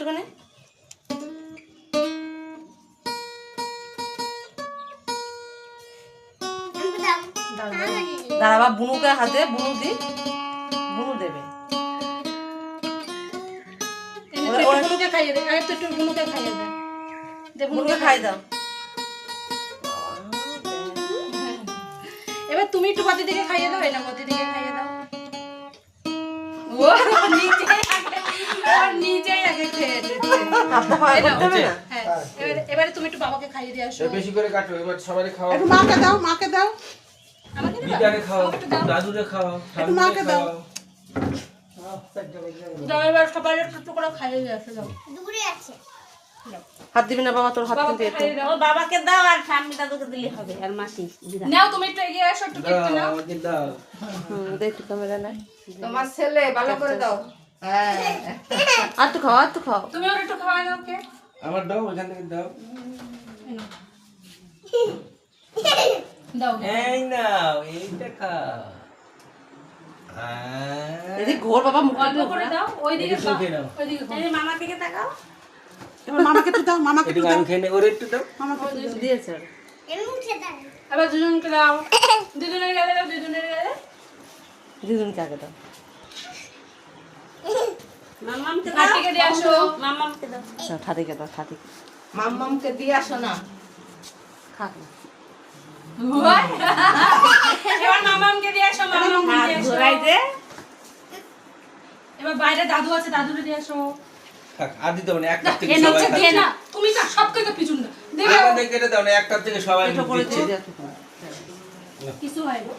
একটুখানি। দাঁড়াবা, বুনুকে হাতে বুনু দি, বুনু দেবে। বুনুকে খাইয়ে দে, আরেকটু একটু বুনুকে খাইয়ে দে। বুনুকে খাই দাও। এবার তুমি একটু বাতি দিকে খাইয়ে দাও, এই না বাতি দিকে খাইয়ে দাও। ও নিজেই আগে খেয়ে দিচ্ছে। হ্যাঁ, এবারে তুমি একটু বাবাকে খাইয়ে দিয়ে আসো। বেশি করে কাটো, এবার সবারই খাওয়া। একটু মাকে দাও, মাকে দাও। আমাকে দিবা? দিদাকে খাও, দাদুরে খাও, একটু মাকে দাও। দাও, এবার সবাই একটু করে খাইয়ে দিয়ে আসো। দাও। হাত দিবি না বাবা, তোর হাত কিন্তু বাবাকে একটু। খাইয়ে দাও। ও বাবাকে দাও আর ঠাম্মি দাদুকে দিলে হবে আর মাসি দিদা। নাও, তুমি একটু এগিয়ে আসো, একটু কেটে নাও। আমাকে দাও। দে একটু ক্যামেরা নাই। তোমার ছেলে ভালো করে দাও। হ্যাঁ, আর তো খাও, আর তো খাও। তুমি ওর একটু খাওয়াই দাও কে? আমার দাও, ওখান থেকে দাও। দাও। এই নাও, এইটা খাও। এদিকে ঘোর বাবা, মুখ অল্প করে দাও, ওইদিকে একটু খেয়ে নাও। ওইদিকে খাও। এই মামার দিকে তাকাও। এবার মামাকে একটু দাও, মামাকে একটু একটু দাও। আমি খেয়ে নে, ওরে একটু দাও। মামাকে একটু দাও। দিয়েছে। এবার দুজনকে দাও। দুজনের গালে দাও, দুজনের গালে। দিদুনকে আগে দাও। মামামকে দাও। হাতিকে দিয়ে আসো। মামামকে দাও। ঠাদিকে দাও, ঠাদিকে। মাম্মামকে দিয়ে আসো না। খাক না। এবার মামামকে দিয়ে আসো, মামামকে হাত দিয়ে আসো। ঘোরাই দে। এবার বাইরে দাদু আছে, দাদুরে দিয়ে আসো। থাক, আর দিতে হবে না, একটা থেকে এ সবাই নিচে দিয়ে খাচ্ছে। না, তুমি না সবকে পিছন দাও। দেবে আগে কেটে দাও না, একটা থেকে সবাই এটা করে দিচ্ছে। দিয়ে দাও। কিছু হয় না।